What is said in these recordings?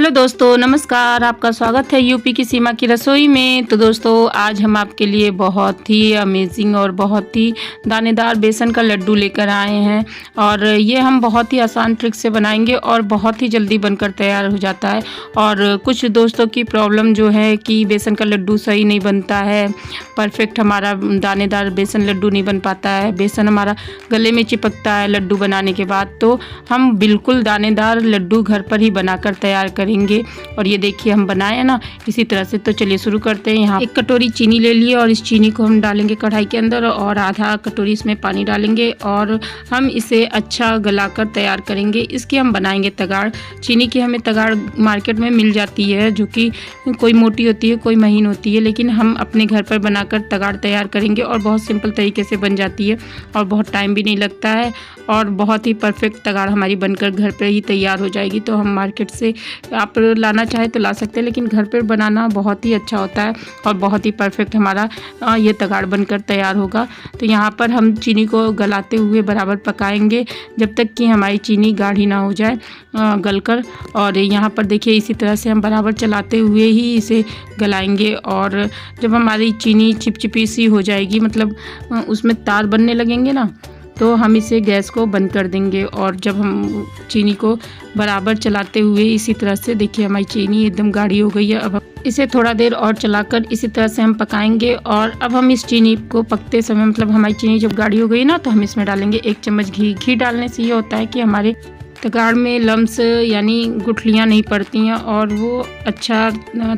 Hello दोस्तों, नमस्कार। आपका स्वागत है यूपी की सीमा की रसोई में। तो दोस्तों, आज हम आपके लिए बहुत ही अमेजिंग और बहुत ही दानेदार बेसन का लड्डू लेकर आए हैं। और ये हम बहुत ही आसान ट्रिक से बनाएंगे और बहुत ही जल्दी बनकर तैयार हो जाता है। और कुछ दोस्तों की प्रॉब्लम जो है कि बेसन का लड्डू सही नहीं बनता है, परफेक्ट हमारा दानेदार बेसन लड्डू नहीं बन पाता है, बेसन हमारा गले में चिपकता है लड्डू बनाने के बाद। तो हम बिल्कुल दानेदार लड्डू घर पर ही बनाकर तैयार करेंगे। और ये देखिए हम बनाए ना इसी तरह से। तो चलिए शुरू करते हैं। यहाँ 1 कटोरी चीनी ले लिए और इस चीनी को हम डालेंगे कढ़ाई के अंदर और आधा कटोरी इसमें पानी डालेंगे और हम इसे अच्छा गलाकर तैयार करेंगे। इसकी हम बनाएंगे तगाड़। चीनी की हमें तगाड़ मार्केट में मिल जाती है, जो कि कोई मोटी होती है कोई महीन होती है, लेकिन हम अपने घर पर बनाकर तगाड़ तैयार करेंगे और बहुत सिंपल तरीके से बन जाती है और बहुत टाइम भी नहीं लगता है और बहुत ही परफेक्ट तगाड़ हमारी बनकर घर पर ही तैयार हो जाएगी। तो हम मार्केट से आप लाना चाहे तो ला सकते हैं, लेकिन घर पर बनाना बहुत ही अच्छा होता है और बहुत ही परफेक्ट हमारा ये तगाड़ बनकर तैयार होगा। तो यहाँ पर हम चीनी को गलाते हुए बराबर पकाएंगे जब तक कि हमारी चीनी गाढ़ी ना हो जाए गलकर। और यहाँ पर देखिए इसी तरह से हम बराबर चलाते हुए ही इसे गलाएंगे। और जब हमारी चीनी चिपचिपी सी हो जाएगी, मतलब उसमें तार बनने लगेंगे ना, तो हम इसे गैस को बंद कर देंगे। और जब हम चीनी को बराबर चलाते हुए इसी तरह से देखिए हमारी चीनी एकदम गाढ़ी हो गई है। अब इसे थोड़ा देर और चलाकर इसी तरह से हम पकाएंगे। और अब हम इस चीनी को पकते समय, मतलब हमारी चीनी जब गाढ़ी हो गई ना, तो हम इसमें डालेंगे 1 चम्मच घी। घी डालने से ये होता है कि हमारे तगाड़ में लम्स यानी गुठलियाँ नहीं पड़ती हैं और वो अच्छा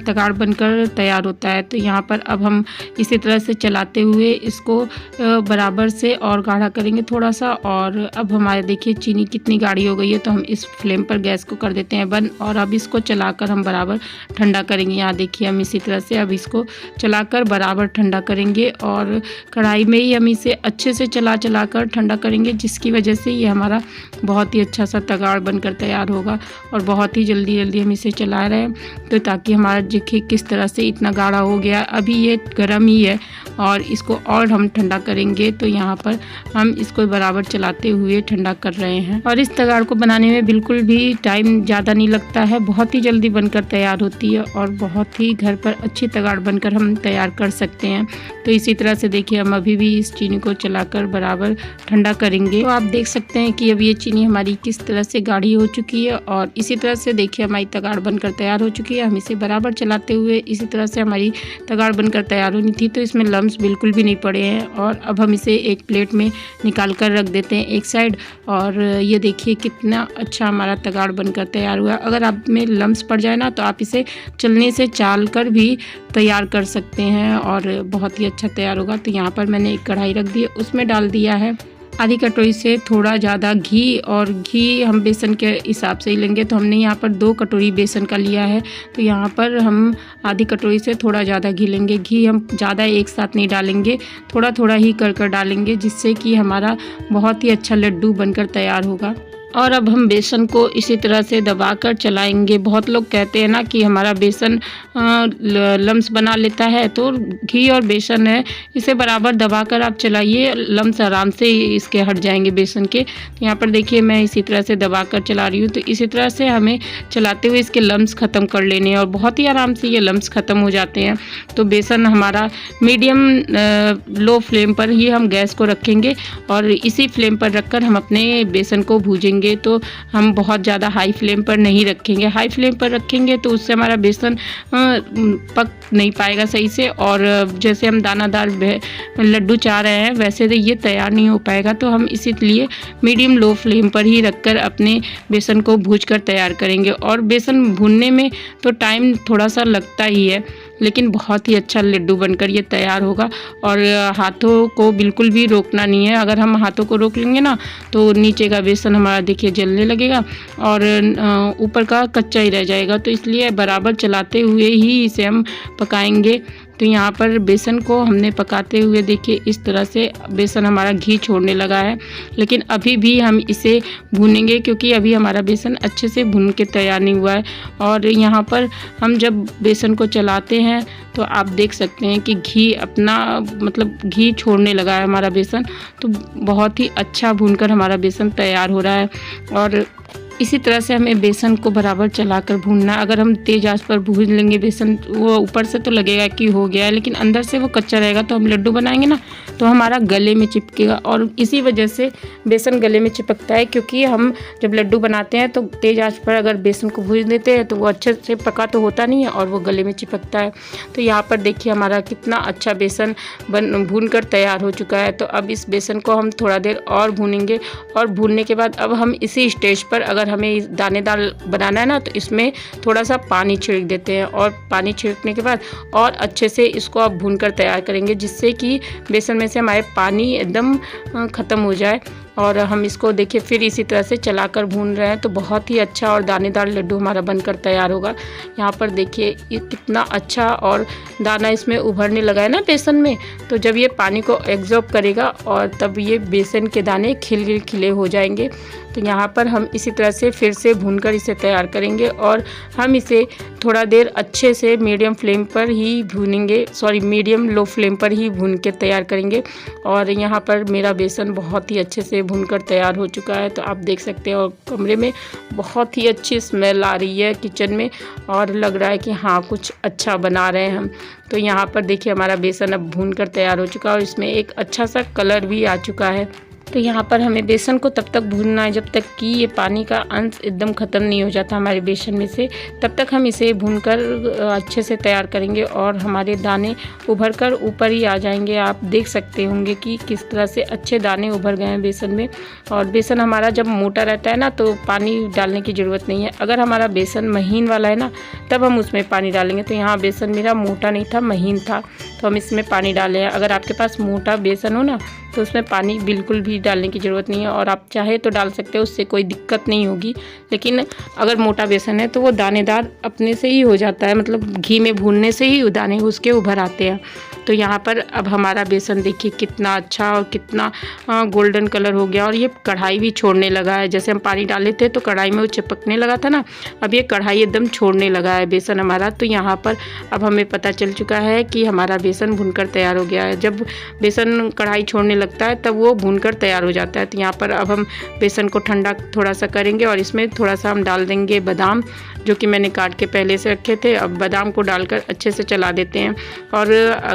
तगाड़ बनकर तैयार होता है। तो यहाँ पर अब हम इसी तरह से चलाते हुए इसको बराबर से और गाढ़ा करेंगे थोड़ा सा। और अब हमारे देखिए चीनी कितनी गाढ़ी हो गई है, तो हम इस फ्लेम पर गैस को कर देते हैं बंद। और अब इसको चलाकर हम बराबर ठंडा करेंगे। यहाँ देखिए हम इसी तरह से अब इसको चलाकर बराबर ठंडा करेंगे और कढ़ाई में ही हम इसे अच्छे से चलाकर ठंडा करेंगे, जिसकी वजह से ये हमारा बहुत ही अच्छा सा तगाड़ बनकर तैयार होगा। और बहुत ही जल्दी हम इसे चला रहे हैं, तो ताकि हमारा देखिए किस तरह से इतना गाढ़ा हो गया। अभी ये गर्म ही है और इसको और हम ठंडा करेंगे। तो यहाँ पर हम इसको बराबर चलाते हुए ठंडा कर रहे हैं। और इस तगाड़ को बनाने में बिल्कुल भी टाइम ज़्यादा नहीं लगता है, बहुत ही जल्दी बनकर तैयार होती है और बहुत ही घर पर अच्छी तगाड़ बनकर हम तैयार कर सकते हैं। तो इसी तरह से देखिए हम अभी भी इस चीनी को चलाकर बराबर ठंडा करेंगे। तो आप देख सकते हैं कि अब ये चीनी हमारी किस तरह से गाढ़ी हो चुकी है। और इसी तरह से देखिए हमारी तगाड़ बनकर तैयार हो चुकी है। हम इसे बराबर चलाते हुए इसी तरह से हमारी तगाड़ बनकर तैयार होनी थी, तो इसमें लम्स बिल्कुल भी नहीं पड़े हैं। और अब हम इसे एक प्लेट में निकाल कर रख देते हैं एक साइड। और ये देखिए कितना अच्छा हमारा तगाड़ बनकर तैयार हुआ। अगर आप में लम्स पड़ जाए ना, तो आप इसे चलने से चाल कर भी तैयार कर सकते हैं और बहुत ही अच्छा तैयार होगा। तो यहाँ पर मैंने एक कढ़ाई रख दी है, उसमें डाल दिया है आधी कटोरी से थोड़ा ज़्यादा घी। और घी हम बेसन के हिसाब से ही लेंगे, तो हमने यहाँ पर 2 कटोरी बेसन का लिया है, तो यहाँ पर हम आधी कटोरी से थोड़ा ज़्यादा घी लेंगे। घी हम ज़्यादा एक साथ नहीं डालेंगे, थोड़ा थोड़ा ही कर डालेंगे, जिससे कि हमारा बहुत ही अच्छा लड्डू बनकर तैयार होगा। और अब हम बेसन को इसी तरह से दबाकर चलाएंगे। बहुत लोग कहते हैं ना कि हमारा बेसन लम्स बना लेता है, तो घी और बेसन है, इसे बराबर दबाकर आप चलाइए, लम्स आराम से इसके हट जाएंगे बेसन के। तो यहाँ पर देखिए मैं इसी तरह से दबाकर चला रही हूँ। तो इसी तरह से हमें चलाते हुए इसके लम्स ख़त्म कर लेने हैं और बहुत ही आराम से ये लम्स ख़त्म हो जाते हैं। तो बेसन हमारा मीडियम लो फ्लेम पर ही हम गैस को रखेंगे और इसी फ्लेम पर रखकर हम अपने बेसन को भूजेंगे। तो हम बहुत ज़्यादा हाई फ्लेम पर नहीं रखेंगे। हाई फ्लेम पर रखेंगे तो उससे हमारा बेसन पक नहीं पाएगा सही से, और जैसे हम दानादार लड्डू चाह रहे हैं वैसे तो ये तैयार नहीं हो पाएगा। तो हम इसीलिए मीडियम लो फ्लेम पर ही रखकर अपने बेसन को भूनकर तैयार करेंगे। और बेसन भूनने में तो टाइम थोड़ा सा लगता ही है, लेकिन बहुत ही अच्छा लड्डू बनकर ये तैयार होगा। और हाथों को बिल्कुल भी रोकना नहीं है। अगर हम हाथों को रोक लेंगे ना, तो नीचे का बेसन हमारा देखिए जलने लगेगा और ऊपर का कच्चा ही रह जाएगा। तो इसलिए बराबर चलाते हुए ही इसे हम पकाएंगे। तो यहाँ पर बेसन को हमने पकाते हुए देखिए इस तरह से बेसन हमारा घी छोड़ने लगा है, लेकिन अभी भी हम इसे भूनेंगे क्योंकि अभी हमारा बेसन अच्छे से भून के तैयार नहीं हुआ है। और यहाँ पर हम जब बेसन को चलाते हैं तो आप देख सकते हैं कि घी अपना मतलब घी छोड़ने लगा है हमारा बेसन। तो बहुत ही अच्छा भूनकर हमारा बेसन तैयार हो रहा है। और इसी तरह से हमें बेसन को बराबर चलाकर भूनना है। अगर हम तेज़ आंच पर भून लेंगे बेसन, वो ऊपर से तो लगेगा कि हो गया है, लेकिन अंदर से वो कच्चा रहेगा। तो हम लड्डू बनाएंगे ना तो हमारा गले में चिपकेगा, और इसी वजह से बेसन गले में चिपकता है, क्योंकि हम जब लड्डू बनाते हैं तो तेज़ आंच पर अगर बेसन को भून देते हैं तो वो अच्छे से पका तो होता नहीं है और वो गले में चिपकता है। तो यहाँ पर देखिए हमारा कितना अच्छा बेसन भून कर तैयार हो चुका है। तो अब इस बेसन को हम थोड़ा देर और भूनेंगे, और भूनने के बाद अब हम इसी स्टेज पर अगर हमें दानेदार बनाना है ना तो इसमें थोड़ा सा पानी छिड़क देते हैं, और पानी छिड़कने के बाद और अच्छे से इसको अब भूनकर तैयार करेंगे, जिससे कि बेसन में से हमारे पानी एकदम ख़त्म हो जाए। और हम इसको देखिए फिर इसी तरह से चलाकर भून रहे हैं, तो बहुत ही अच्छा और दानेदार लड्डू हमारा बनकर तैयार होगा। यहाँ पर देखिए ये कितना अच्छा और दाना इसमें उभरने लगा है ना बेसन में, तो जब ये पानी को एब्जॉर्ब करेगा और तब ये बेसन के दाने खिले हो जाएंगे। तो यहाँ पर हम इसी तरह से फिर से भूनकर इसे तैयार करेंगे, और हम इसे थोड़ा देर अच्छे से मीडियम लो फ्लेम पर ही भून के तैयार करेंगे। और यहाँ पर मेरा बेसन बहुत ही अच्छे से भूनकर तैयार हो चुका है, तो आप देख सकते हैं। और कमरे में बहुत ही अच्छी स्मेल आ रही है किचन में, और लग रहा है कि हाँ कुछ अच्छा बना रहे हैं हम। तो यहाँ पर देखिए हमारा बेसन अब भूनकर तैयार हो चुका है, और इसमें एक अच्छा सा कलर भी आ चुका है। तो यहाँ पर हमें बेसन को तब तक भूनना है जब तक कि ये पानी का अंश एकदम ख़त्म नहीं हो जाता हमारे बेसन में से, तब तक हम इसे भूनकर अच्छे से तैयार करेंगे, और हमारे दाने उभर कर ऊपर ही आ जाएंगे। आप देख सकते होंगे कि किस तरह से अच्छे दाने उभर गए हैं बेसन में। और बेसन हमारा जब मोटा रहता है ना तो पानी डालने की ज़रूरत नहीं है। अगर हमारा बेसन महीन वाला है ना तब हम उसमें पानी डालेंगे। तो यहाँ बेसन मेरा मोटा नहीं था, महीन था, तो हम इसमें पानी डाले हैं। अगर आपके पास मोटा बेसन हो ना तो उसमें पानी बिल्कुल भी डालने की ज़रूरत नहीं है, और आप चाहे तो डाल सकते हो, उससे कोई दिक्कत नहीं होगी। लेकिन अगर मोटा बेसन है तो वो दानेदार अपने से ही हो जाता है, मतलब घी में भूनने से ही दाने उसके उभर आते हैं। तो यहाँ पर अब हमारा बेसन देखिए कितना अच्छा और कितना गोल्डन कलर हो गया, और ये कढ़ाई भी छोड़ने लगा है। जैसे हम पानी डाले थे तो कढ़ाई में वो चिपकने लगा था ना, अब ये कढ़ाई एकदम छोड़ने लगा है बेसन हमारा। तो यहाँ पर अब हमें पता चल चुका है कि हमारा बेसन भुनकर तैयार हो गया है। जब बेसन कढ़ाई छोड़ने लगता है तब वो भूनकर तैयार हो जाता है। तो यहाँ पर अब हम बेसन को ठंडा थोड़ा सा करेंगे, और इसमें थोड़ा सा हम डाल देंगे बादाम, जो कि मैंने काट के पहले से रखे थे। अब बादाम को डालकर अच्छे से चला देते हैं, और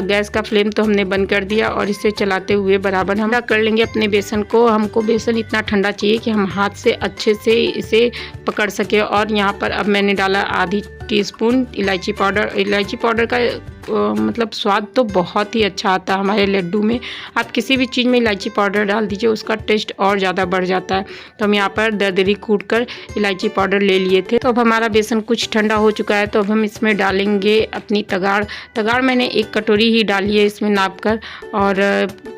गैस का फ्लेम तो हमने बंद कर दिया, और इसे चलाते हुए बराबर हम कर लेंगे अपने बेसन को। हमको बेसन इतना ठंडा चाहिए कि हम हाथ से अच्छे से इसे पकड़ सके। और यहाँ पर अब मैंने डाला आधी टीस्पून इलायची पाउडर। इलायची पाउडर का मतलब स्वाद तो बहुत ही अच्छा आता है हमारे लड्डू में। आप किसी भी चीज़ में इलायची पाउडर डाल दीजिए, उसका टेस्ट और ज़्यादा बढ़ जाता है। तो हम यहाँ पर दरदरी कूट कर इलायची पाउडर ले लिए थे। तो अब हमारा बेसन कुछ ठंडा हो चुका है, तो अब हम इसमें डालेंगे अपनी तगाड़ मैंने 1 कटोरी ही डाली है इसमें नाप कर, और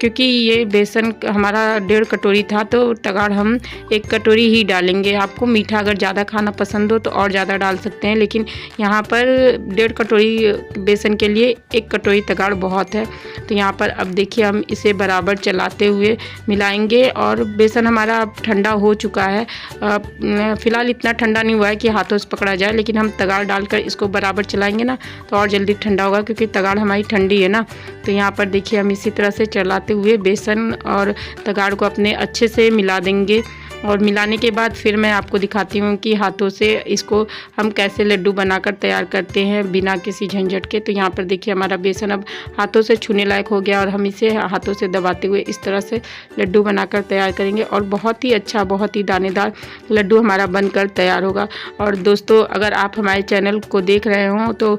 क्योंकि ये बेसन हमारा 1.5 कटोरी था तो तगाड़ हम 1 कटोरी ही डालेंगे। आपको मीठा अगर ज़्यादा खाना पसंद हो तो और ज़्यादा डाल सकते हैं, लेकिन यहाँ पर 1.5 कटोरी बेसन के लिए 1 कटोरी तगाड़ बहुत है। तो यहाँ पर अब देखिए हम इसे बराबर चलाते हुए मिलाएंगे, और बेसन हमारा अब ठंडा हो चुका है। फ़िलहाल इतना ठंडा नहीं हुआ है कि हाथों से पकड़ा जाए, लेकिन हम तगाड़ डालकर इसको बराबर चलाएंगे ना तो और जल्दी ठंडा होगा, क्योंकि तगाड़ हमारी ठंडी है ना। तो यहाँ पर देखिए हम इसी तरह से चलाते हुए बेसन और तगाड़ को अपने अच्छे से मिला देंगे, और मिलाने के बाद फिर मैं आपको दिखाती हूँ कि हाथों से इसको हम कैसे लड्डू बनाकर तैयार करते हैं बिना किसी झंझट के। तो यहाँ पर देखिए हमारा बेसन अब हाथों से छूने लायक हो गया, और हम इसे हाथों से दबाते हुए इस तरह से लड्डू बनाकर तैयार करेंगे, और बहुत ही अच्छा, बहुत ही दानेदार लड्डू हमारा बनकर तैयार होगा। और दोस्तों, अगर आप हमारे चैनल को देख रहे हों तो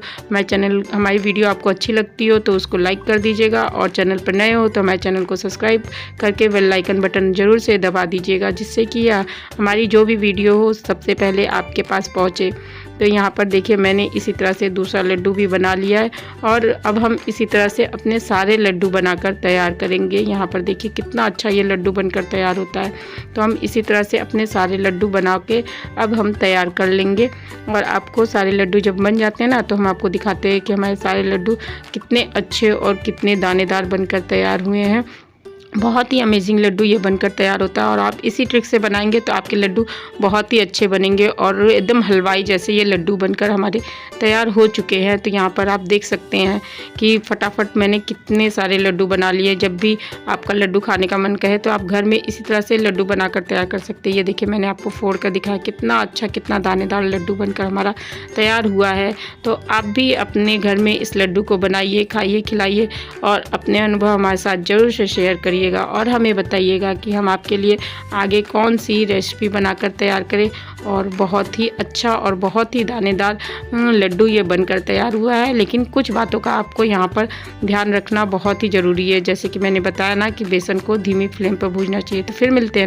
हमारी वीडियो आपको अच्छी लगती हो तो उसको लाइक कर दीजिएगा, और चैनल पर नए हो तो हमारे चैनल को सब्सक्राइब करके बेल आइकन बटन ज़रूर से दबा दीजिएगा, जिससे कि हमारी जो भी वीडियो हो सबसे पहले आपके पास पहुंचे। तो यहाँ पर देखिए मैंने इसी तरह से दूसरा लड्डू भी बना लिया है, और अब हम इसी तरह से अपने सारे लड्डू बनाकर तैयार करेंगे। यहाँ पर देखिए कितना अच्छा ये लड्डू बनकर तैयार होता है। तो हम इसी तरह से अपने सारे लड्डू बना के अब हम तैयार कर लेंगे, और आपको सारे लड्डू जब बन जाते हैं ना तो हम आपको दिखाते हैं कि हमारे सारे लड्डू कितने अच्छे और कितने दानेदार बनकर तैयार हुए हैं। बहुत ही अमेजिंग लड्डू ये बनकर तैयार होता है और आप इसी ट्रिक से बनाएंगे तो आपके लड्डू बहुत ही अच्छे बनेंगे और एकदम हलवाई जैसे ये लड्डू बनकर हमारे तैयार हो चुके हैं। तो यहाँ पर आप देख सकते हैं कि फटाफट मैंने कितने सारे लड्डू बना लिए। जब भी आपका लड्डू खाने का मन कहे तो आप घर में इसी तरह से लड्डू बनाकर तैयार कर सकते हैं। ये देखिए मैंने आपको फोड़ कर दिखाया कितना अच्छा कितना दानेदार लड्डू बनकर हमारा तैयार हुआ है। तो आप भी अपने घर में इस लड्डू को बनाइए, खाइए, खिलाइए और अपने अनुभव हमारे साथ ज़रूर से शेयर करिएगा और हमें बताइएगा कि हम आपके लिए आगे कौन सी रेसिपी बनाकर तैयार करें। और बहुत ही अच्छा और बहुत ही दानेदार लड्डू ये बनकर तैयार हुआ है। लेकिन कुछ बातों का आपको यहाँ पर ध्यान रखना बहुत ही ज़रूरी है, जैसे कि मैंने बताया ना कि बेसन को धीमी फ्लेम पर भूनना चाहिए। तो फिर मिलते हैं ना।